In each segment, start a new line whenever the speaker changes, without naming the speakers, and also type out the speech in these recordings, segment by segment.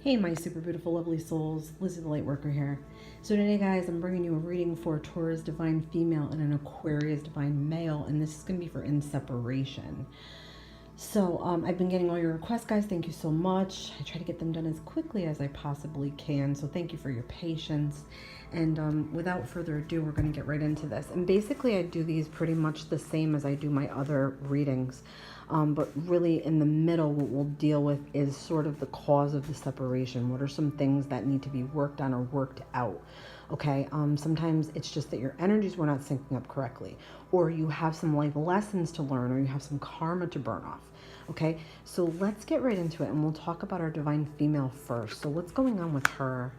Hey, my super beautiful, lovely souls. Lizzie the Lightworker here. So today, guys, I'm bringing you a reading for Taurus Divine Female and an Aquarius Divine Male, and this is going to be for in separation. So I've been getting all your requests, guys. Thank you so much. I try to get them done as quickly as I possibly can. So thank you for your patience. And without further ado, we're going to get right into this. And basically, I do these pretty much the same as I do my other readings. But really in the middle, what we'll deal with is sort of the cause of the separation. What are some things that need to be worked on or worked out? Okay, sometimes it's just that your energies were not syncing up correctly, or you have some life lessons to learn, or you have some karma to burn off. Okay, so let's get right into it, and we'll talk about our divine female first. So what's going on with her?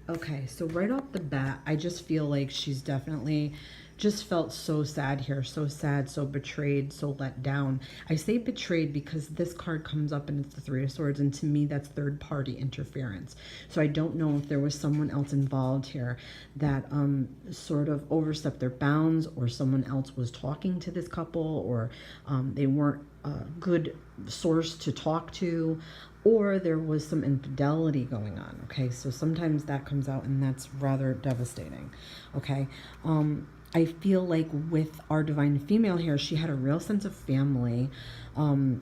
Okay, so right off the bat, I just feel like she's definitely just felt so sad here, so sad, so betrayed, so let down. I say betrayed because this card comes up and it's the Three of Swords, and to me that's third party interference. So I don't know if there was someone else involved here that sort of overstepped their bounds, or someone else was talking to this couple, or they weren't a good source to talk to, or there was some infidelity going on. Okay, so sometimes that comes out and that's rather devastating. Okay, I feel like with our divine female here, she had a real sense of family, and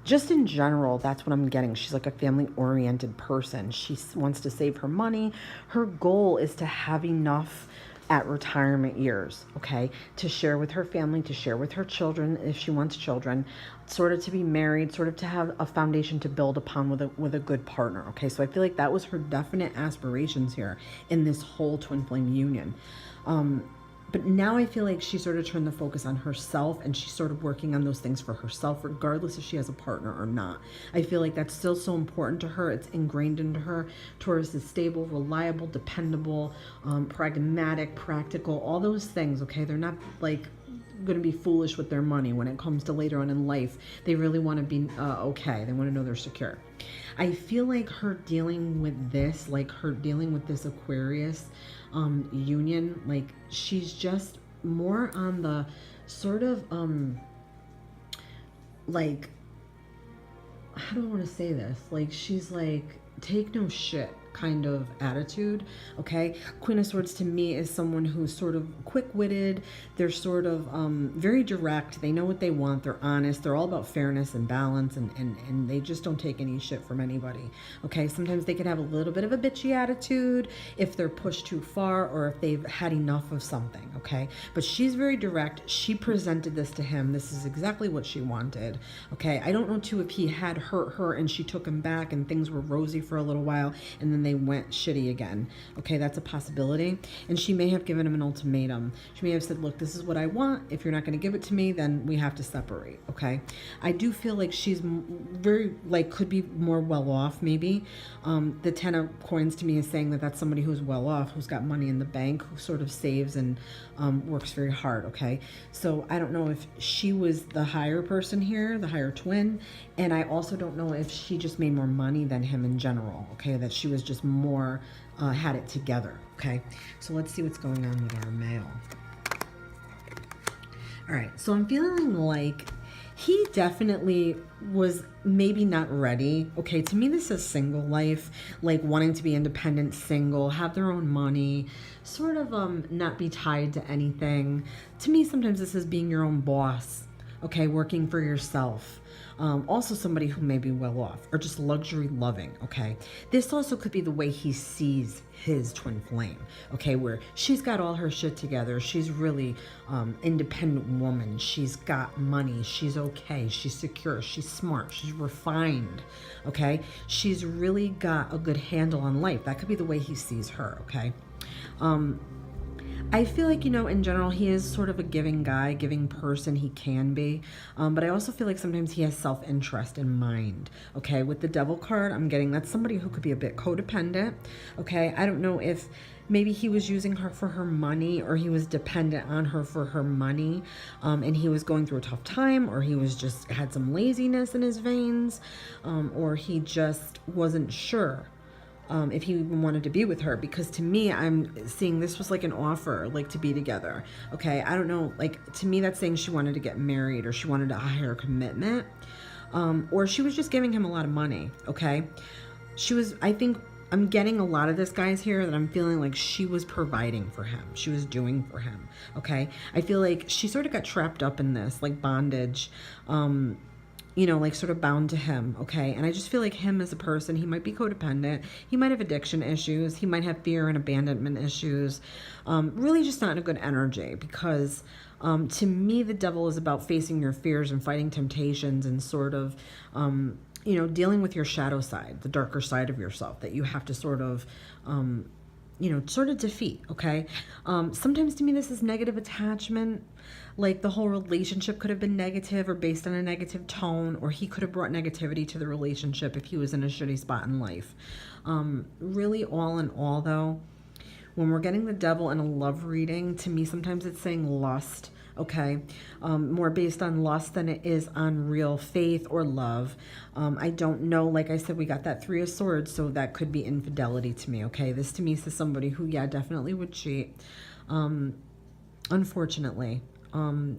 just in general, that's what I'm getting. She's like a family-oriented person. She wants to save her money. Her goal is to have enough at retirement years, okay, to share with her family, to share with her children if she wants children, sort of to be married, sort of to have a foundation to build upon with a good partner. Okay, so I feel like that was her definite aspirations here in this whole twin flame union. But now I feel like she sort of turned the focus on herself, and she's sort of working on those things for herself, regardless if she has a partner or not. I feel like that's still so important to her. It's ingrained into her. Taurus is stable, reliable, dependable, pragmatic, practical, all those things, okay? They're not like going to be foolish with their money when it comes to later on in life. They really want to be okay. They want to know they're secure. I feel like her dealing with this, like her dealing with this Aquarius union, like she's just more on the sort of like, how do I want to say this? Like she's like, take no shit kind of attitude. Okay, Queen of Swords to me is someone who's sort of quick-witted. They're sort of very direct. They know what they want. They're honest. They're all about fairness and balance, and they just don't take any shit from anybody. Okay, sometimes they can have a little bit of a bitchy attitude if they're pushed too far, or if they've had enough of something. Okay, but she's very direct. She presented this to him. This is exactly what she wanted. Okay, I don't know too if he had hurt her and she took him back and things were rosy for a little while and then they went shitty again. Okay, that's a possibility. And she may have given him an ultimatum. She may have said, look, this is what I want. If you're not going to give it to me, then we have to separate. Okay, I do feel like she's very, like, could be more well off maybe. The Ten of Coins to me is saying that that's somebody who's well off, who's got money in the bank, who sort of saves and works very hard. Okay, so I don't know if she was the higher person here, the higher twin, and I also don't know if she just made more money than him in general. Okay, that she was just more had it together. Okay, so let's see what's going on with our male. All right, so I'm feeling like he definitely was maybe not ready. Okay, to me this is single life, like wanting to be independent, single, have their own money, sort of not be tied to anything. To me sometimes this is being your own boss. Okay, working for yourself. Also somebody who may be well off or just luxury loving. Okay, this also could be the way he sees his twin flame. Okay, where she's got all her shit together, she's really independent woman, she's got money, she's okay, she's secure, she's smart, she's refined. Okay, she's really got a good handle on life. That could be the way he sees her. Okay, I feel like, you know, in general, he is sort of a giving guy, giving person. He can be. But I also feel like sometimes he has self-interest in mind. Okay, with the Devil card, I'm getting that's somebody who could be a bit codependent. Okay, I don't know if maybe he was using her for her money, or he was dependent on her for her money, and he was going through a tough time, or he was just had some laziness in his veins, or he just wasn't sure. if he even wanted to be with her, because to me, I'm seeing this was like an offer, like to be together. Okay, I don't know, like to me that's saying she wanted to get married, or she wanted a higher commitment, or she was just giving him a lot of money. Okay, she was, I think I'm getting a lot of this, guys, here, that I'm feeling like she was providing for him, she was doing for him. Okay, I feel like she sort of got trapped up in this like bondage, you know, like sort of bound to him. Okay, and I just feel like him as a person, he might be codependent, he might have addiction issues, he might have fear and abandonment issues, really just not in a good energy, because to me the devil is about facing your fears and fighting temptations, and sort of you know, dealing with your shadow side, the darker side of yourself that you have to sort of you know, sort of defeat. Okay, sometimes to me this is negative attachment, like the whole relationship could have been negative or based on a negative tone, or he could have brought negativity to the relationship if he was in a shitty spot in life. Really, all in all though, when we're getting the devil in a love reading, to me sometimes it's saying lust. Okay, more based on lust than it is on real faith or love. I don't know, like I said, we got that Three of Swords, so that could be infidelity to me. Okay, this to me says somebody who, yeah, definitely would cheat, unfortunately.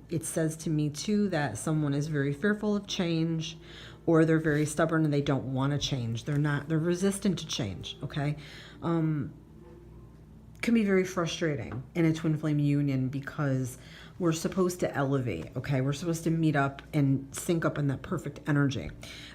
It says to me too that someone is very fearful of change, or they're very stubborn and they don't want to change. They're resistant to change. Okay, can be very frustrating in a twin flame union, because we're supposed to elevate. Okay, we're supposed to meet up and sync up in that perfect energy.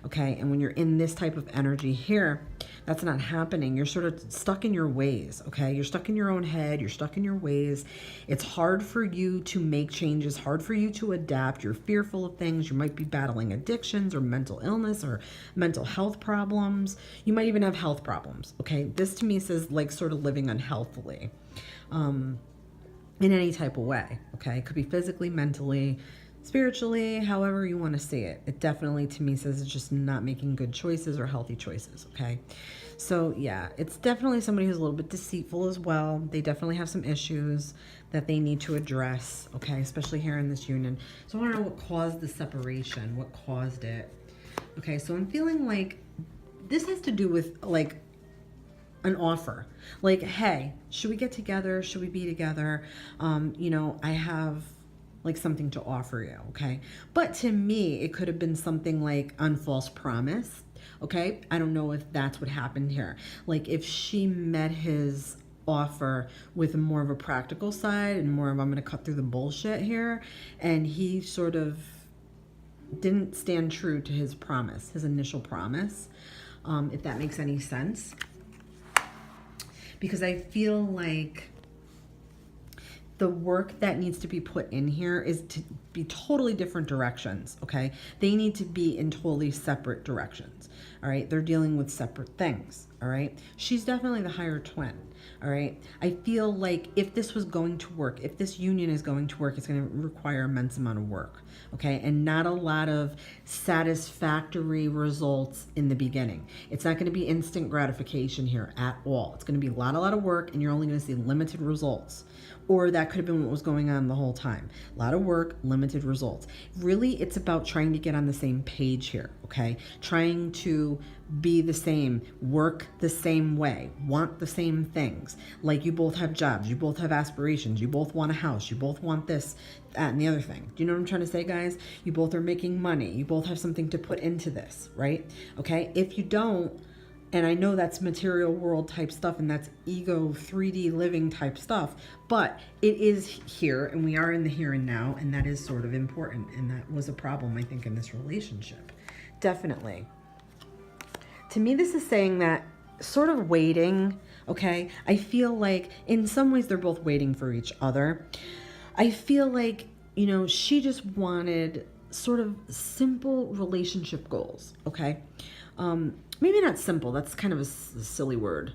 Okay, and when you're in this type of energy here, that's not happening. You're sort of stuck in your ways. Okay, you're stuck in your own head, you're stuck in your ways. It's hard for you to make changes, hard for you to adapt. You're fearful of things. You might be battling addictions or mental illness or mental health problems. You might even have health problems. Okay, this to me says like sort of living unhealthily, in any type of way. Okay, it could be physically, mentally, spiritually, however you want to see it. It definitely to me says it's just not making good choices or healthy choices. Okay, so yeah, it's definitely somebody who's a little bit deceitful as well. They definitely have some issues that they need to address. Okay, especially here in this union. So I want to know what caused the separation, what caused it. Okay, so I'm feeling like this has to do with like an offer, like, hey, should we get together, should we be together, you know, I have like something to offer you. Okay, but to me it could have been something like on false promise. Okay, I don't know if that's what happened here, like if she met his offer with more of a practical side and more of, I'm gonna cut through the bullshit here, and he sort of didn't stand true to his promise, his initial promise, if that makes any sense. Because I feel like the work that needs to be put in here is to be totally different directions. Okay, they need to be in totally separate directions. All right, they're dealing with separate things. All right, she's definitely the higher twin. All right, I feel like if this was going to work, if this union is going to work, it's going to require immense amount of work. Okay, and not a lot of satisfactory results in the beginning. It's not going to be instant gratification here at all. It's going to be a lot of work, and you're only going to see limited results. Or that could have been what was going on the whole time. A lot of work, limited results. Really, it's about trying to get on the same page here, okay? Trying to be the same, work the same way, want the same things. Like you both have jobs, you both have aspirations, you both want a house, you both want this, that, and the other thing. Do you know what I'm trying to say, guys? You both are making money. You both have something to put into this, right? Okay? If you don't, and I know that's material world type stuff, and that's ego 3D living type stuff, but it is here, and we are in the here and now, and that is sort of important, and that was a problem, I think, in this relationship. Definitely. To me, this is saying that sort of waiting, okay? I feel like in some ways they're both waiting for each other. I feel like, you know, she just wanted sort of simple relationship goals, okay? Maybe not simple, that's kind of a silly word.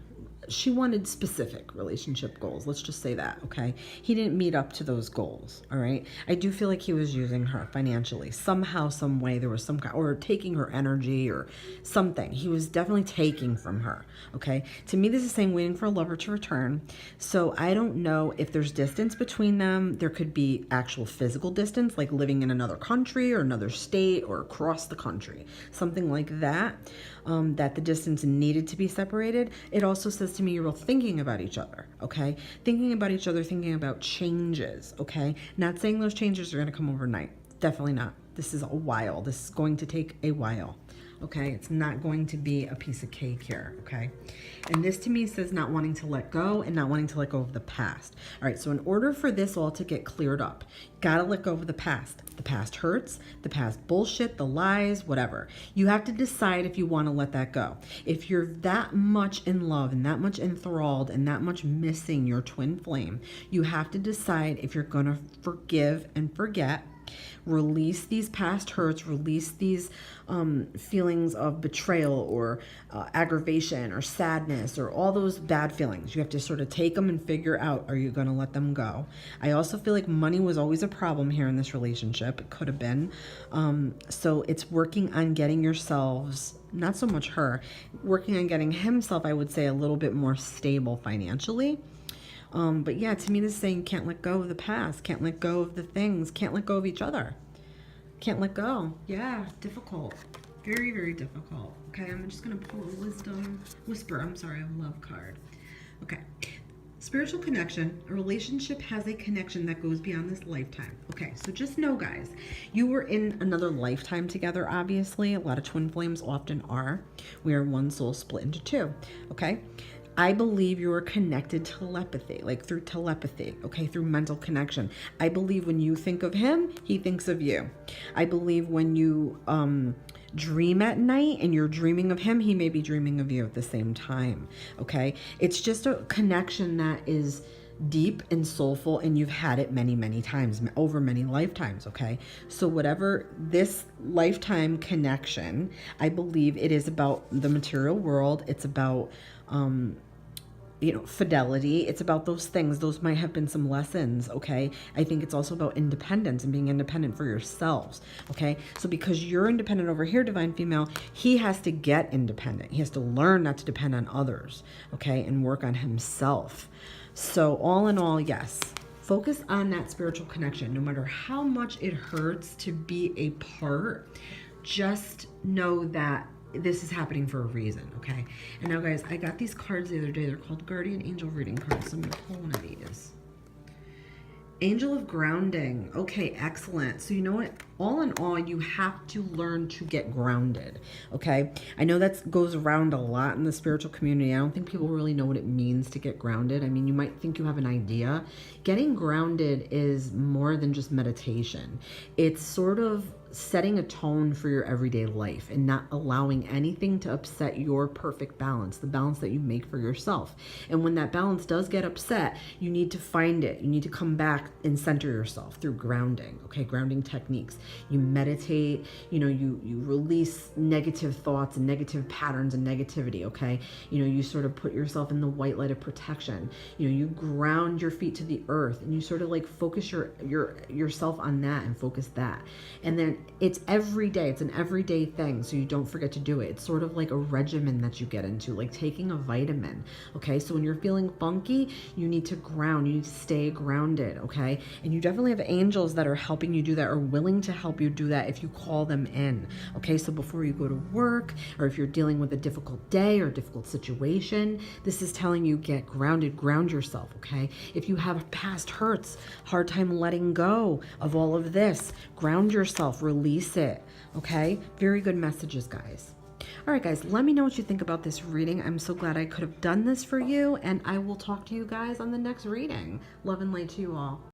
she wanted specific relationship goals. Let's just say that, okay? He didn't meet up to those goals, all right? I do feel like he was using her financially. Somehow, some way, there was some kind, or taking her energy or something. He was definitely taking from her, okay? To me, this is saying waiting for a lover to return. So I don't know if there's distance between them. There could be actual physical distance, like living in another country or another state or across the country, something like that. That the distance needed to be separated. It also says to me you're both thinking about each other, okay? Thinking about each other, thinking about changes, okay? Not saying those changes are going to come overnight. Definitely not. This is a while. This is going to take a while, okay? It's not going to be a piece of cake here, okay? And this to me says not wanting to let go and not wanting to let go of the past. All right, so in order for this all to get cleared up, you gotta let go of the past. The past hurts, the past bullshit, the lies, whatever. You have to decide if you want to let that go. If you're that much in love and that much enthralled and that much missing your twin flame, you have to decide if you're gonna forgive and forget. Release these past hurts, release these feelings of betrayal or aggravation or sadness or all those bad feelings. You have to sort of take them and figure out, are you going to let them go? I also feel like money was always a problem here in this relationship. It could have been. So it's working on getting yourselves, not so much her, working on getting himself, I would say, a little bit more stable financially. But yeah, to me, this is saying can't let go of the past, can't let go of the things, can't let go of each other. Can't let go. Yeah, difficult. Very, very difficult. Okay, I'm just going to pull a a love card. Okay. Spiritual connection. A relationship has a connection that goes beyond this lifetime. Okay, so just know, guys, you were in another lifetime together, obviously. A lot of twin flames often are. We are one soul split into two. Okay? I believe you are connected telepathy, like through telepathy, okay, through mental connection. I believe when you think of him, he thinks of you. I believe when you dream at night and you're dreaming of him, he may be dreaming of you at the same time, okay? It's just a connection that is deep and soulful, and you've had it many, many times, over many lifetimes, okay? So whatever this lifetime connection, I believe it is about the material world. It's about fidelity. It's about those things. Those might have been some lessons, okay? I think it's also about independence and being independent for yourselves, okay? So because you're independent over here, divine female, he has to get independent. He has to learn not to depend on others, okay? And work on himself. So all in all, yes, focus on that spiritual connection. No matter how much it hurts to be a part, just know that this is happening for a reason, okay? And now, guys, I got these cards the other day. They're called Guardian Angel Reading cards. So I'm going to pull one of these. Angel of Grounding. Okay, excellent. So you know what? All in all, you have to learn to get grounded, okay? I know that goes around a lot in the spiritual community. I don't think people really know what it means to get grounded. I mean, you might think you have an idea. Getting grounded is more than just meditation. It's sort of setting a tone for your everyday life and not allowing anything to upset your perfect balance, the balance that you make for yourself. And when that balance does get upset, you need to find it. You need to come back and center yourself through grounding, okay? Grounding techniques. You meditate, you release negative thoughts and negative patterns and negativity, okay? You sort of put yourself in the white light of protection. You ground your feet to the earth and you sort of like focus yourself on that and focus that. And then it's every day. It's an everyday thing, so you don't forget to do it. It's sort of like a regimen that you get into, like taking a vitamin, okay? So when you're feeling funky, you need to ground. You need to stay grounded, okay? And you definitely have angels that are helping you do that or willing to help you do that if you call them in, okay? So before you go to work or if you're dealing with a difficult day or a difficult situation, this is telling you get grounded, ground yourself, okay? If you have past hurts, hard time letting go of all of this, ground yourself, release it, okay? Very good messages, guys. All right, guys, let me know what you think about this reading. I'm so glad I could have done this for you, and I will talk to you guys on the next reading. Love and light to you all.